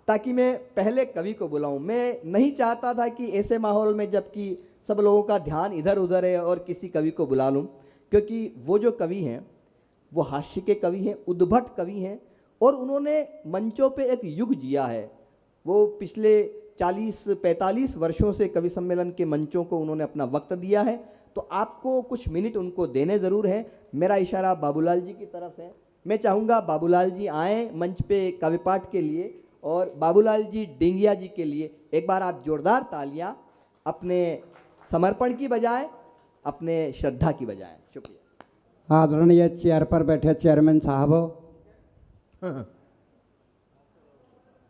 ताकि मैं पहले कवि को बुलाऊं। मैं नहीं चाहता था कि ऐसे माहौल में जबकि सब लोगों का ध्यान इधर उधर है और किसी कवि को बुला लूं, क्योंकि वो जो कवि हैं वो हास्य के कवि हैं, उद्भट कवि हैं, और उन्होंने मंचों पे एक युग जिया है। वो पिछले 40-45 वर्षों से कवि सम्मेलन के मंचों को उन्होंने अपना वक्त दिया है, तो आपको कुछ मिनट उनको देने ज़रूर हैं। मेरा इशारा बाबूलाल जी की तरफ है। मैं चाहूँगा बाबूलाल जी आएँ मंच पे कवि पाठ के लिए, और बाबूलाल जी डेंगिया जी के लिए एक बार आप जोरदार तालियां अपने समर्पण की बजाय, अपने श्रद्धा की बजाय। शुक्रिया। आदरणीय चेयर पर बैठे चेयरमैन साहब,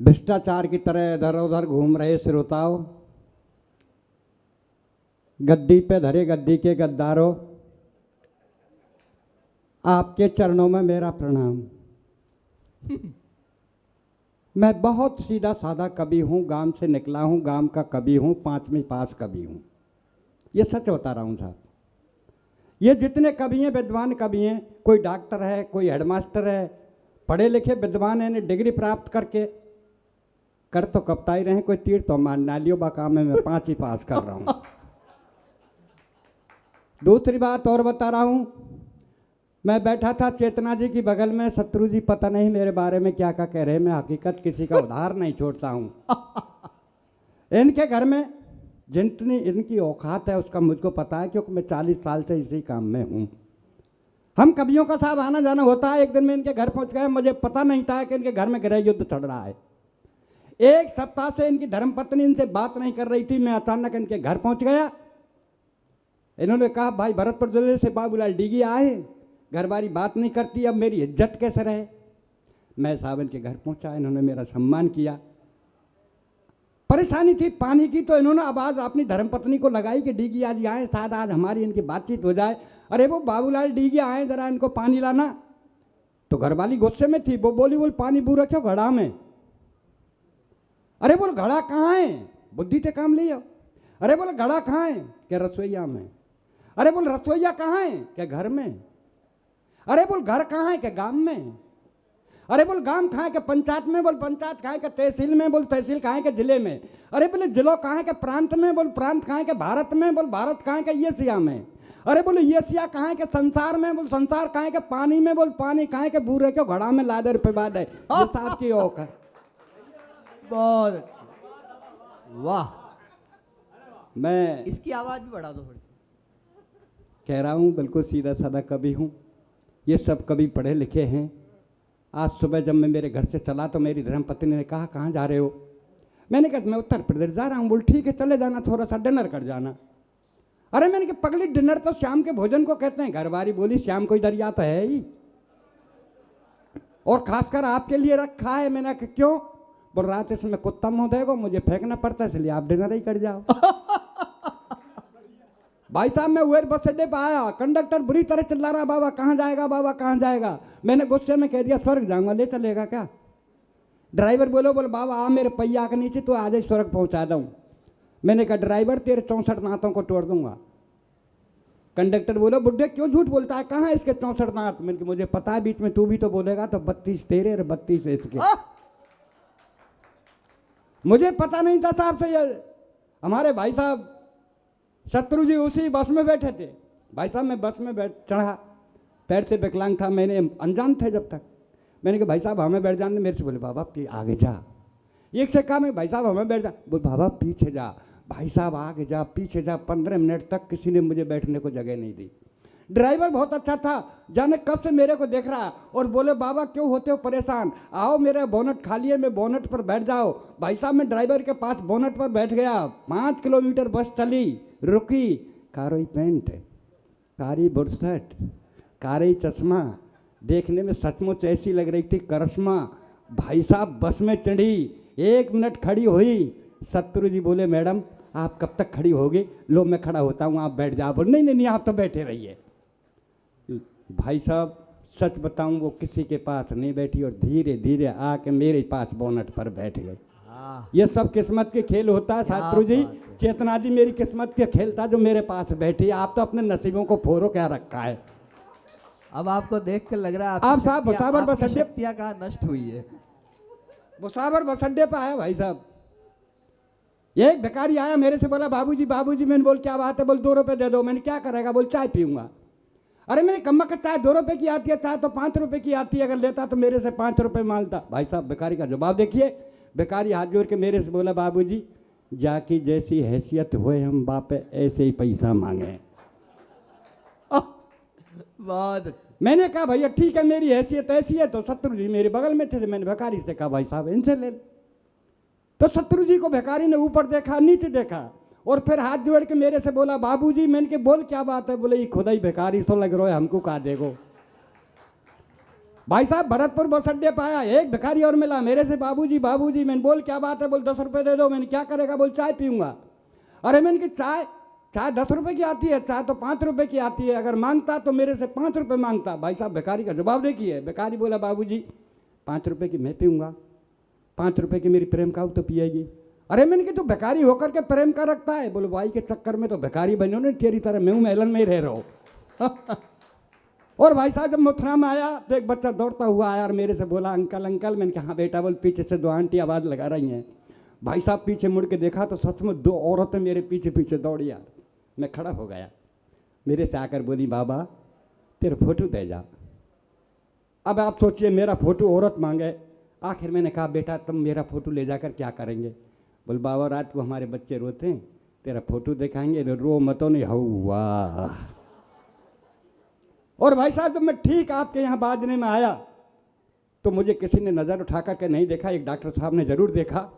भ्रष्टाचार की तरह इधर उधर घूम रहे श्रोताओं, गद्दी पे धरे गद्दी के गद्दारों, आपके चरणों में मेरा प्रणाम। मैं बहुत सीधा साधा कवि हूँ, गांव से निकला हूँ, गांव का कवि हूँ, 5वीं पास कवि हूँ। ये सच बता रहा हूँ साहब। ये जितने कवि हैं विद्वान कवि हैं, कोई डॉक्टर है, कोई हेडमास्टर है, पढ़े लिखे विद्वान हैं, डिग्री प्राप्त करके कर तो कपताई रहे, कोई तीर तो मान नालियों बाका में मैं 5वीं पास कर रहा हूँ। दूसरी बात और बता रहा हूँ, मैं बैठा था चेतना जी की बगल में, शत्रु जी पता नहीं मेरे बारे में क्या क्या कह रहे हैं, मैं हकीकत किसी का उधार नहीं छोड़ता हूँ। इनके घर में जितनी इनकी औकात है उसका मुझको पता है, क्योंकि मैं 40 साल से इसी काम में हूँ। हम कवियों का साहब आना जाना होता है। एक दिन मैं इनके घर पहुँच गया, मुझे पता नहीं था कि इनके घर में गृह युद्ध चल रहा है। एक सप्ताह से इनकी धर्मपत्नी इनसे बात नहीं कर रही थी। मैं अचानक इनके घर पहुँच गया। इन्होंने कहा भाई भरतपुर जिले से बाबूलाल डेंगिया आए, घर बारी बात नहीं करती, अब मेरी इज्जत कैसे रहे। मैं साहब इनके घर पहुंचा, इन्होंने मेरा सम्मान किया। परेशानी थी पानी की, तो इन्होंने आवाज़ अपनी धर्मपत्नी को लगाई कि डेंगिया जी आए, शायद आज हमारी इनकी बातचीत हो जाए। अरे वो बाबूलाल डेंगिया आए, जरा इनको पानी लाना। तो घरवाली गुस्से में थी, वो बोली बोल पानी बू रखो घड़ा में। अरे बोल घड़ा कहाँ है, बुद्धि से काम ले आओ। अरे बोल घड़ा कहाँ है, क्या रसोईया में। अरे बोल रसोईया कहाँ है, क्या घर में। अरे बोल घर कहाँ है, क्या गांव में। अरे बोल गांव कहाँ है, क्या पंचायत में। बोल पंचायत कहाँ है, क्या तहसील में। बोल तहसील कहाँ है, क्या जिले में। अरे बोले जिलो कहाँ है, क्या प्रांत में। बोल प्रांत कहाँ है, क्या भारत में। बोल भारत कहाँ है, क्या एशिया में। अरे बोले एशिया कहाँ है, क्या संसार में। बोल संसार कहाँ है, क्या पानी में। बोल पानी कहाँ है, क्या बूढ़े क्यों घड़ा में लादर पे बाद है। ये साहब की औक है। बहुत वाह, मैं इसकी आवाज भी बढ़ा दो थोड़ी। कह रहा हूँ बिल्कुल सीधा साधा कवि हूँ। ये सब कवि पढ़े लिखे हैं। आज सुबह जब मैं मेरे घर से चला तो मेरी धर्मपत्नी ने कहा कहाँ जा रहे हो। मैंने कहा मैं उत्तर प्रदेश जा रहा हूँ। बोल ठीक है चले जाना, थोड़ा सा डिनर कर जाना। अरे मैंने कहा पगली डिनर तो शाम के भोजन को कहते हैं। घरवाली बोली शाम को इधर या तो है ही, और खासकर आपके लिए रखा है। मैंने कहा क्यों। बोल रात इसमें कुत्ता मुँह देगा, मुझे फेंकना पड़ता है, इसलिए आप डिनर ही कर जाओ। भाई साहब मैं वेयर बस अड्डे पर आया, कंडक्टर बुरी तरह चिल्ला रहा, बाबा कहाँ जाएगा, बाबा कहाँ जाएगा। मैंने गुस्से में कह दिया स्वर्ग जाऊंगा, ले चलेगा क्या। ड्राइवर बोलो बोल बाबा आ मेरे पहिया के नीचे, तो आज ही स्वर्ग पहुंचा दूँ। मैंने कहा ड्राइवर तेरे 64 दांतों को तोड़ दूंगा। कंडक्टर बोलो बुड्ढे क्यों झूठ बोलता है, कहाँ है इसके 64 दांत। मैंने कहा मुझे पता है, बीच में तू भी तो बोलेगा, तो 32 तेरे और 32 इसके। मुझे पता नहीं था साहब से। हमारे भाई साहब शत्रु जी उसी बस में बैठे थे। भाई साहब मैं बस में चढ़ा, पैर से विकलांग था, मैंने अनजान थे जब तक। मैंने कहा भाई साहब हमें बैठ जाने। मेरे से बोले बाबा आगे जा। एक से कहा मैं भाई साहब हमें बैठ जा। बोले बाबा पीछे जा। भाई साहब आगे जा पीछे जा। 15 मिनट तक किसी ने मुझे बैठने को जगह नहीं दी। ड्राइवर बहुत अच्छा था, जाने कब से मेरे को देख रहा और बोले बाबा क्यों होते हो परेशान, आओ मेरा बोनट खाली है, मैं बोनट पर बैठ जाओ। भाई साहब मैं ड्राइवर के पास बोनट पर बैठ गया। 5 किलोमीटर बस चली, रुकी। कारोई पैंट, कारी बुरसट, कारी चश्मा, देखने में सचमुच ऐसी लग रही थी करिश्मा। भाई साहब बस में चढ़ी, 1 मिनट खड़ी हुई। शत्रु जी बोले मैडम आप कब तक खड़ी होगी। लो मैं खड़ा होता हूँ, आप बैठ जाओ। बोले नहीं नहीं आप तो बैठे रहिए। भाई साहब सच बताऊं वो किसी के पास नहीं बैठी और धीरे धीरे आके मेरे पास बोनट पर बैठ गई। ये सब किस्मत के खेल होता है शत्रु जी। चेतना जी मेरी किस्मत के खेल था जो मेरे पास बैठी। आप तो अपने नसीबों को फोरो क्या रखा है। अब आपको देख कर लग रहा है आप साहब बता बस शक्तियां कहाँ नष्ट हुई है। मुसाफर बस अड्डे पर आया भाई साहब, एक भिखारी आया मेरे से, बोला बाबूजी बाबूजी। मैंने बोल क्या बात है? बोल 2 रुपए दे दो। मैंने क्या करेगा? बोल चाय पीऊंगा। अरे मेरी कम्मा का चाय 2 रुपए की आती है, चाय तो 5 रुपए की आती है, अगर लेता तो मेरे से 5 रुपए मांगता। भाई साहब भिखारी का जवाब देखिए, भिखारी हाथ जोड़ के मेरे से बोला बाबूजी जाकी जैसी हैसियत हुए हम बापे ऐसे ही पैसा मांगे। बहुत अच्छा। मैंने कहा भैया ठीक है, मेरी हैसियत ऐसी है। तो शत्रु जी मेरे बगल में थे, मैंने भिखारी से कहा भाई साहब इनसे ले। तो शत्रु जी को भिखारी ने ऊपर देखा नीचे देखा और फिर हाथ जोड़ के मेरे से बोला बाबूजी। मैंने के बोल क्या बात है? बोले ये खुदा ही भिखारी सो लग रहा है, हमको कहा देगो। भाई साहब भरतपुर बस अड्डे पाया, एक भिखारी और मिला मेरे से, बाबूजी बाबूजी। मैंने बोल क्या बात है? बोल 10 रुपए दे दो। मैंने क्या करेगा? बोल चाय पीऊंगा। अरे मैंने कि चाय 10 रुपए की आती है, चाय तो 5 रुपए की आती है, अगर मांगता तो मेरे से 5 रुपए मांगता। भाई साहब भिखारी का जवाब देखिए, भिखारी बोला बाबूजी 5 रुपए की मैं पीऊंगा, 5 रुपए की मेरी प्रेम का तो पिएगी। अरे मैंने कि तू भिखारी होकर के प्रेम का रखता है? बोले भाई के चक्कर में तो भिखारी बनो ने, तेरी तरह मैं मेलन में ही रह रहा हूँ। और भाई साहब जब मथुरा में आया तो एक बच्चा दौड़ता हुआ आया और मेरे से बोला अंकल अंकल। मैंने कहा हाँ बेटा बोल। पीछे से 2 आंटी आवाज़ लगा रही हैं। भाई साहब पीछे मुड़ के देखा तो सच में 2 औरतें मेरे पीछे पीछे दौड़ी। यार मैं खड़ा हो गया, मेरे से आकर बोली बाबा तेरा फोटो दे जा। अब आप सोचिए मेरा फोटो औरत मांगे। आखिर मैंने कहा बेटा तुम मेरा फोटो ले जाकर क्या करेंगे? बोल बाबा रात को हमारे बच्चे रोते हैं, तेरा फोटो दिखाएंगे, रो मतों नहीं हुआ। और भाई साहब जब मैं ठीक आपके यहाँ बाजने में आया तो मुझे किसी ने नज़र उठा करके नहीं देखा, एक डॉक्टर साहब ने जरूर देखा।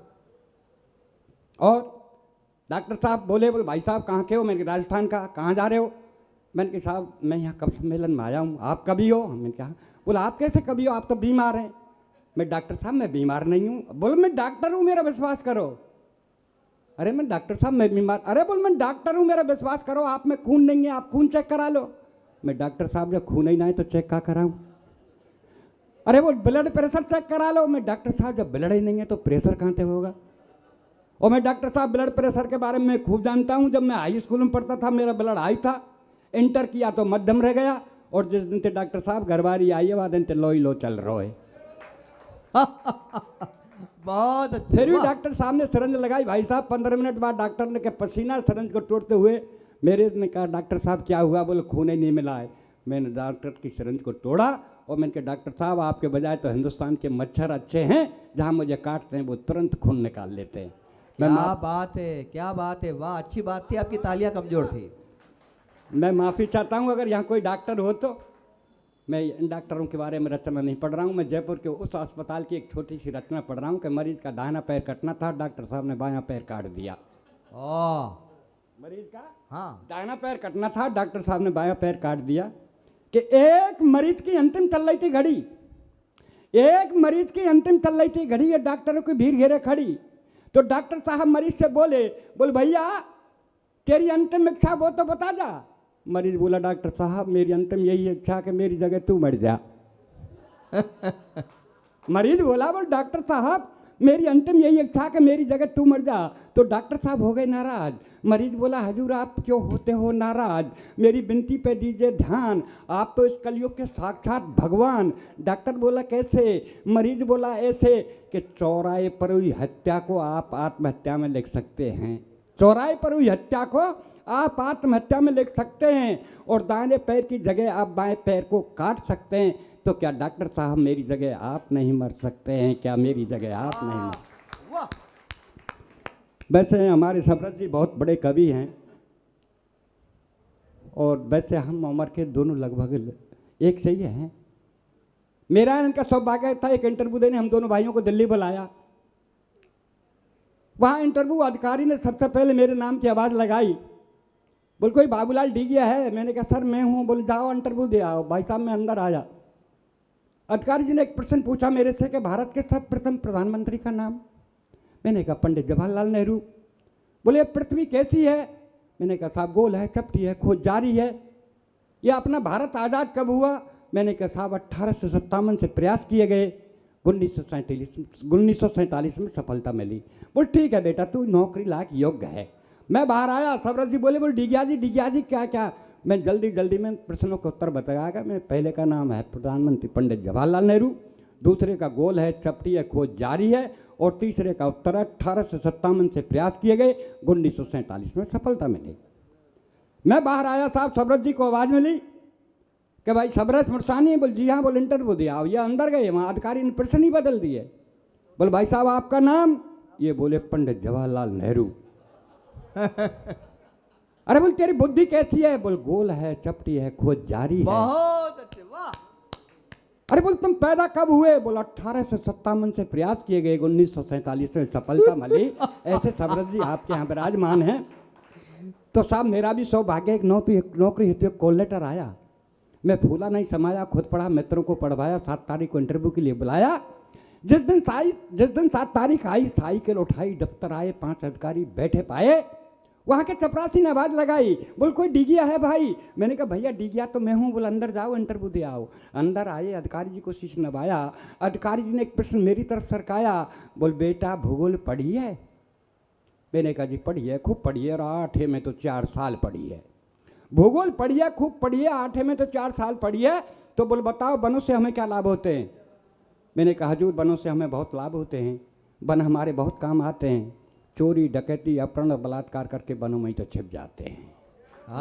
और डॉक्टर साहब बोले भाई साहब कहाँ के हो? मैंने कहा राजस्थान का। कहाँ जा रहे हो? मैंने कहा साहब मैं यहाँ कब सम्मेलन में आया हूँ, आप कभी हो? मैंने कहा बोला आप कैसे कभी हो, आप तो बीमार हैं। मैं डॉक्टर साहब मैं बीमार नहीं हूँ। बोलो मैं डॉक्टर हूँ मेरा विश्वास करो। अरे मैं डॉक्टर साहब मैं बीमार। अरे बोल मैं डॉक्टर हूँ मेरा विश्वास करो, आप में खून नहीं है, आप खून चेक करा लो। मैं डॉक्टर साहब जब खून ही ना है तो चेक क्या कराऊँ? अरे वो ब्लड प्रेशर चेक करा लो। मैं डॉक्टर साहब जब ब्लड ही नहीं है तो प्रेशर कहाँ से होगा? और मैं डॉक्टर साहब ब्लड प्रेशर के बारे में खूब जानता हूँ। जब मैं हाई स्कूल में पढ़ता था मेरा ब्लड हाई था, इंटर किया तो मध्यम रह गया, और जिस दिन से डॉक्टर साहब घरवारी आई है वह दिन से लो ही लो चल रहा है। बहुत अच्छे। फिर भी डॉक्टर साहब ने सिरंज लगाई। भाई साहब 15 मिनट बाद डॉक्टर ने कहा पसीना सिरंज को तोड़ते हुए मेरे ने कहा डॉक्टर साहब क्या हुआ? बोले खून ही नहीं मिला है। मैंने डॉक्टर की सिरंज को तोड़ा और मैंने कहा डॉक्टर साहब आपके बजाय तो हिंदुस्तान के मच्छर अच्छे हैं, जहाँ मुझे काटते हैं वो तुरंत खून निकाल लेते हैं। क्या बात है, क्या बात है, वाह अच्छी बात थी, आपकी तालियां कमजोर थी। मैं माफ़ी चाहता हूँ अगर यहाँ कोई डॉक्टर हो तो। मैं इन डॉक्टरों के बारे में रचना नहीं पढ़ रहा हूँ, मैं जयपुर के उस अस्पताल की एक छोटी सी रचना पढ़ रहा हूँ कि मरीज का दाहिना पैर कटना था, डॉक्टर साहब ने बायां पैर काट दिया। मरीज का हाँ दाहिना पैर कटना था, डॉक्टर साहब ने बायां पैर काट दिया। कि एक मरीज की अंतिम चल रही थी घड़ी, एक मरीज की अंतिम चल रही थी घड़ी, ये डॉक्टरों की भीड़ घेरे खड़ी। तो डॉक्टर साहब मरीज से बोले भैया तेरी अंतिम इच्छा वो तो बता जा। मरीज बोला डॉक्टर साहब मेरी अंतिम यही इच्छा कि मेरी जगह तू मर जा। मरीज बोला बोल डॉक्टर साहब मेरी अंतिम यही इच्छा कि मेरी जगह तू मर जा। तो डॉक्टर साहब हो गए नाराज। मरीज बोला हजूर आप क्यों होते हो नाराज, मेरी विनती पे दीजिए ध्यान, आप तो इस कलयुग के साक्षात भगवान। डॉक्टर बोला कैसे? मरीज बोला ऐसे कि चौराहे पर हुई हत्या को आप आत्महत्या में लिख सकते हैं, चौराहे पर हुई हत्या को आप आत्महत्या में लिख सकते हैं, और दाहिने पैर की जगह आप बाएं पैर को काट सकते हैं। तो क्या डॉक्टर साहब मेरी जगह आप नहीं मर सकते हैं? क्या मेरी जगह आप नहीं मर? वैसे हमारे शबरत जी बहुत बड़े कवि हैं, और वैसे हम उम्र के दोनों लगभग एक से ही हैं। मेरा इनका सौभाग्य था एक इंटरव्यू देने, हम दोनों भाइयों को दिल्ली बुलाया। वहाँ इंटरव्यू अधिकारी ने सबसे पहले मेरे नाम की आवाज़ लगाई, बोल कोई बाबूलाल डीगिया है? मैंने कहा सर मैं हूँ। बोले जाओ इंटरव्यू दे आओ। भाई साहब मैं अंदर आया, अधिकारी जी ने एक प्रश्न पूछा मेरे से कि भारत के सर्वप्रथम प्रधानमंत्री का नाम। मैंने कहा पंडित जवाहरलाल नेहरू। बोले पृथ्वी कैसी है? मैंने कहा साहब गोल है, चपटी है, खोज जारी है। ये अपना भारत आज़ाद कब हुआ? मैंने कहा साहब 1857 से प्रयास किए गए, 1947 में सफलता मिली। बोल ठीक है बेटा तू नौकरी लायक योग्य है। मैं बाहर आया, सबरत जी बोले बोल डिगिया जी क्या क्या? मैं जल्दी में प्रश्नों का उत्तर बताया। मैं पहले का नाम है प्रधानमंत्री पंडित जवाहरलाल नेहरू, दूसरे का गोल है चपटी है खोज जारी है, और तीसरे का उत्तर है 1857 से प्रयास किए गए, 1947 में सफलता मिली। मैं बाहर आया साहब, सबरत जी को आवाज़ मिली कि भाई सबरत मुर्सानी है। बोल जी हाँ। बोल इंटरव्यू दिया। ये अंदर गए, वहाँ अधिकारी ने प्रश्न ही बदल दिए। बोल भाई साहब आपका नाम? ये बोले पंडित जवाहरलाल नेहरू। अरे बोल तेरी बुद्धि कैसी है? बोल गोल है चपटी है खोज जारी है। बहुत अच्छे, वाह। अरे बोल तुम पैदा कब हुए? बोल 1857 से प्रयास किए गए, 1947 में सफलता मिली। ऐसे सबरत जी आपके यहाँ विराजमान हैं। तो साहब मेरा भी सौभाग्य, एक नौकरी हेतु कॉल लेटर आया। मैं फूला नहीं समाया, खुद पढ़ा, मित्रों को पढ़वाया, 7 तारीख को इंटरव्यू के लिए बुलाया। जिस दिन 7 तारीख आई, साइकिल उठाई, दफ्तर आए, 5 अधिकारी बैठे पाए। वहाँ के चपरासी ने आवाज़ लगाई, बोल कोई डिगिया है भाई? मैंने कहा भैया डिगिया तो मैं हूँ। बोल अंदर जाओ इंटरव्यू दे आओ। अंदर आए, अधिकारी जी को शीश नवाया। अधिकारी जी ने एक प्रश्न मेरी तरफ सरकाया। बोल बेटा भूगोल पढ़ी है? मैंने कहा जी पढ़ी है, खूब पढ़ी है, और 8 में तो 4 साल पढ़ी है। भूगोल पढ़ी है, खूब पढ़ी है, 8 में तो 4 साल पढ़ी है। तो बोल बताओ वनों से हमें क्या लाभ होते हैं? मैंने कहा हजूर वनों से हमें बहुत लाभ होते हैं, वन हमारे बहुत काम आते हैं। चोरी डकैती अपहरण बलात्कार करके वनों में ही तो छिप जाते हैं।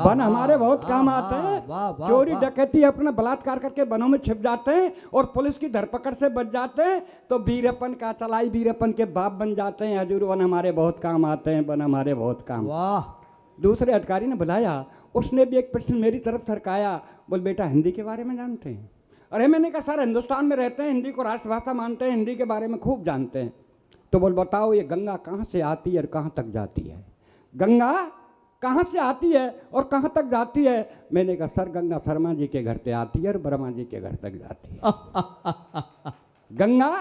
वन हमारे बहुत काम आते हैं। चोरी डकैती अपना बलात्कार करके वनों में छिप जाते हैं, और पुलिस की धरपकड़ से बच जाते हैं। तो वीरपन का चलाई वीरपन के बाप बन जाते हैं। हजूर वन हमारे बहुत काम आते हैं, वन हमारे बहुत काम। वाह। दूसरे अधिकारी ने बुलाया, उसने भी एक प्रश्न मेरी तरफ सरकाया। बोल बेटा हिंदी के बारे में जानते हैं? अरे मैंने कहा सर हिंदुस्तान में रहते हैं, हिंदी को राष्ट्रभाषा मानते हैं, हिंदी के बारे में खूब जानते हैं। तो बोल बताओ ये गंगा कहाँ से आती है और कहाँ तक जाती है? गंगा कहाँ से आती है और कहाँ तक जाती है? मैंने कहा सर गंगा शर्मा जी के घर से आती है और वर्मा जी के घर तक जाती है। गंगा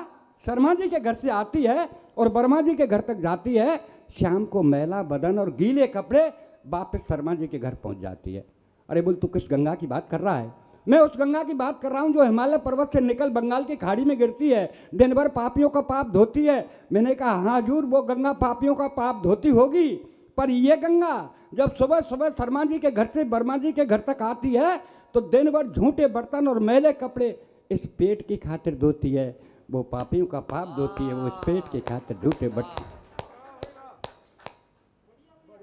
शर्मा जी के घर से आती है और वर्मा जी के घर तक जाती है। शाम को मैला बदन और गीले कपड़े वापस शर्मा जी के घर पहुंच जाती है। अरे बोल तू किस गंगा की बात कर रहा है? मैं उस गंगा की बात कर रहा हूँ जो हिमालय पर्वत से निकल बंगाल की खाड़ी में गिरती है, दिन भर पापियों का पाप धोती है। मैंने कहा हाँ हजूर वो गंगा पापियों का पाप धोती होगी, पर ये गंगा जब सुबह सुबह शर्मा जी के घर से वर्मा जी के घर तक आती है तो दिन भर झूठे बर्तन और मैले कपड़े इस पेट की खातिर धोती है। वो पापियों का पाप धोती है, वो इस पेट की खातिर झूठे बर्तन।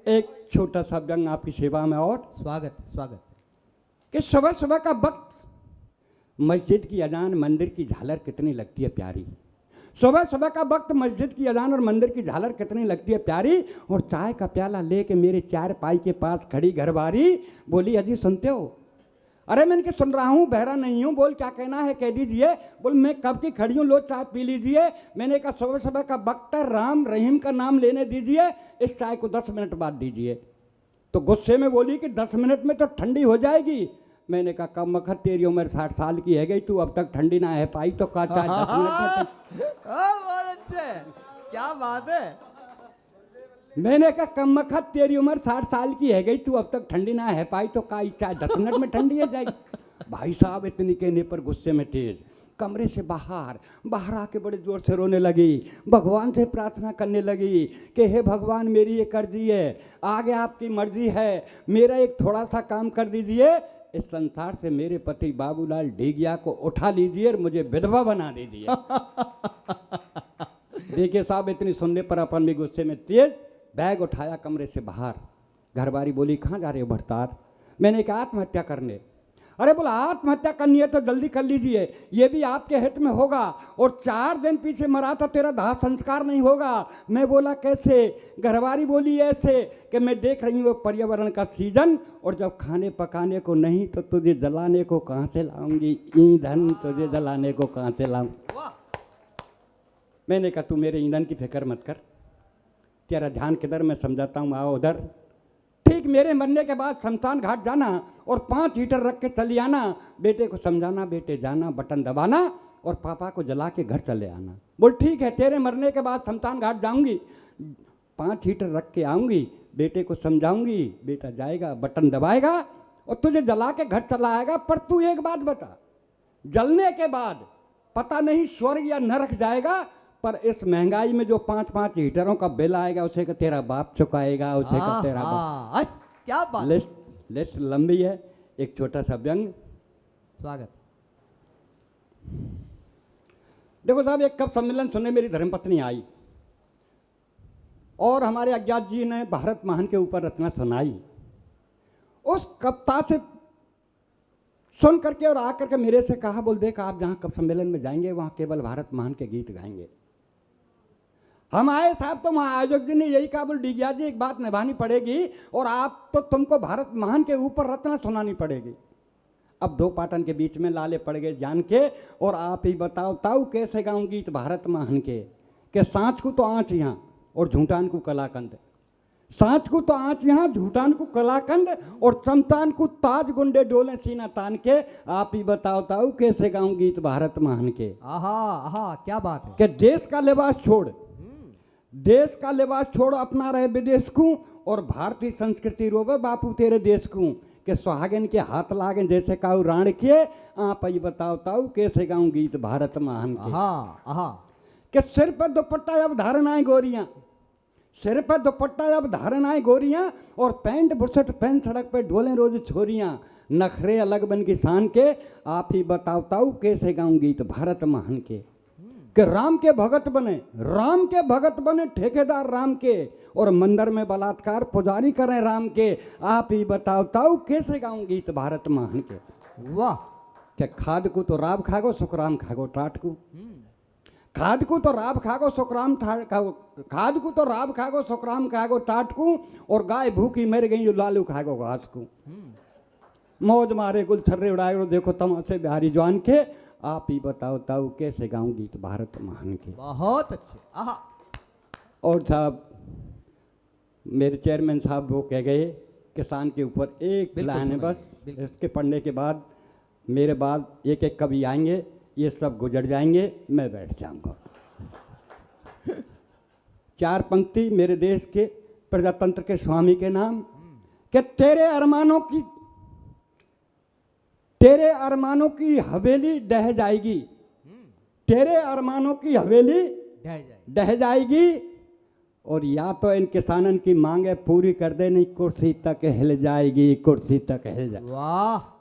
एक छोटा सा व्यंग आपकी सेवा में और स्वागत स्वागत। कि सुबह सुबह का वक्त मस्जिद की अजान मंदिर की झालर कितनी लगती है प्यारी। सुबह सुबह का वक्त मस्जिद की अजान और मंदिर की झालर कितनी लगती है प्यारी। और चाय का प्याला लेके मेरे चारपाई के पास खड़ी घरवारी बोली अजी सुनते हो? अरे मैंने कि सुन रहा हूँ, बहरा नहीं हूँ, बोल क्या कहना है कह दीजिए। बोल मैं कब की खड़ी हूँ, लो चाय पी लीजिए। मैंने कहा सुबह सुबह का वक्त है, राम रहीम का नाम लेने दीजिए, इस चाय को 10 मिनट बाद दीजिए। तो गुस्से में बोली कि 10 मिनट में तो ठंडी हो जाएगी। मैंने कहा कम वक्त तेरी उम्र 60 साल की है गई, तू अब तक ठंडी ना है पाई तो का चाय 10 मिनट में। बहुत अच्छे, क्या बात है। मैंने कहा कम वक्त तेरी उम्र 60 साल की है गई, तू अब तक ठंडी ना है पाई तो का चाय 10 मिनट में ठंडी हो जाएगी। भाई साहब इतनी कहने पर गुस्से में तेज कमरे से बाहर आके बड़े जोर से रोने लगी, भगवान से प्रार्थना करने लगी कि हे भगवान मेरी ये कर्जी है, आगे आपकी मर्जी है, मेरा एक थोड़ा सा काम कर दीजिए, इस संसार से मेरे पति बाबूलाल ढीगिया को उठा लीजिए और मुझे विधवा बना दीजिए। देखिए साहब इतनी सुनने पर अपन भी गुस्से में तेज बैग उठाया कमरे से बाहर। घरवारी बोली कहाँ जा रहे हो भरतार? मैंने कहा आत्महत्या करने। अरे बोला आत्महत्या करनी है तो जल्दी कर लीजिए, ये भी आपके हित में होगा, और 4 दिन पीछे मरा तो तेरा दाह संस्कार नहीं होगा। मैं बोला कैसे? घरवारी बोली ऐसे कि मैं देख रही हूँ पर्यावरण का सीजन, और जब खाने पकाने को नहीं तो तुझे जलाने को कहाँ से लाऊंगी, ईंधन तुझे जलाने को कहाँ से लाऊं। मैंने कहा तू मेरे ईंधन की फिक्र मत कर, तेरा ध्यान किधर मैं समझाता हूँ, आओ उधर। ठीक मेरे मरने के बाद शमशान घाट जाना और 5 हीटर रख के चली आना, बेटे को समझाना बेटे जाना बटन दबाना और पापा को जला के घर चले आना। बोल ठीक है तेरे मरने के बाद शमशान घाट जाऊंगी, 5 हीटर रख के आऊंगी, बेटे को समझाऊंगी, बेटा जाएगा बटन दबाएगा और तुझे जला के घर चला आएगा। पर तू एक बात बता, जलने के बाद पता नहीं स्वर्ग या नरक जाएगा, पर इस महंगाई में जो 5-5 हीटरों का बिल आएगा उसे का तेरा बाप चुकाएगा, उसे का तेरा बाप। क्या बात। लिस्ट लंबी है, एक छोटा सा व्यंग। स्वागत। देखो साहब, एक कब सम्मेलन सुनने मेरी धर्मपत्नी आई और हमारे अज्ञात जी ने भारत महान के ऊपर रचना सुनाई। उस कविता से सुन करके और आकर के मेरे से कहा, बोल देख आप जहाँ कब सम्मेलन में जाएंगे वहाँ केवल भारत महान के गीत गाएंगे। हम आए साहब तो वहाँ आयोजक जी ने यही कहा, बोल डिगिया जी एक बात निभानी पड़ेगी और आप तो तुमको भारत महान के ऊपर रचना सुनानी पड़ेगी। अब दो पाटन के बीच में लाले पड़ गए जान के, और आप ही बताओ ताऊ कैसे गाऊं गीत भारत महान के सांच को तो आँच यहाँ और झूठान को कलाकंद, सांच को तो आँच यहाँ झूठान को कलाकंद और चमतान को ताज गुंडे डोले सीना तान के, आप ही बताओ ताऊ कैसे गाऊं गीत भारत महान के। आहा आहा, क्या बात है। कि देश का लिबास छोड़, देश का लिबास छोड़ अपना रहे विदेश को, और भारतीय संस्कृति रोवे बापू तेरे देश को, के सुहागन के हाथ लागे जैसे काऊ राण के, आप ही बताओ ताऊ कैसे गाऊं गीत भारत महान के। आहा आहा, कि सिर पर दुपट्टा अब धारनाएं गोरियां, सिर पर दुपट्टा अब धारनाएं गोरियां, और पैंट बुरसट पहन सड़क पे ढोले रोज छोरियां, नखरे अलग बन की शान के, आप ही बताओ ताऊ कैसे गाऊं गीत भारत महान के। कि राम के भगत बने, राम के भगत बने ठेकेदार राम के, और मंदिर में बलात्कार पुजारी करें राम के, आप ही बताओ ताऊ कैसे गाऊं गीत भारत महान के। वाह। कि खाद को तो राब खागो सुखराम खागो टाट को, खाद को तो राब खागो सुखराम खागो, खाद को तो राब खागो सुखराम खागो टाट को, और गाय भूखी मर गई जो लालू खागो घास को। मौज मारे गुल छर्रे उड़ाए देखो तमाशे बिहारी जवान के, आप ही बताओ ताऊ कैसे गाऊं गीत भारत महान के। बहुत अच्छे। आहा। और साहब मेरे चेयरमैन साहब वो कह गए, किसान के ऊपर एक लाइन है बस, इसके पढ़ने के बाद मेरे बाद एक एक कवि आएंगे, ये सब गुजर जाएंगे, मैं बैठ जाऊंगा। 4 पंक्ति मेरे देश के प्रजातंत्र के स्वामी के नाम, कि तेरे अरमानों की हवेली ढह जाएगी, तेरे अरमानों की हवेली ढह जाएगी, और या तो इन किसानन की मांगे पूरी कर दे, नहीं कुर्सी तक हिल जाएगी, कुर्सी तक हिल जाएगी। वाह।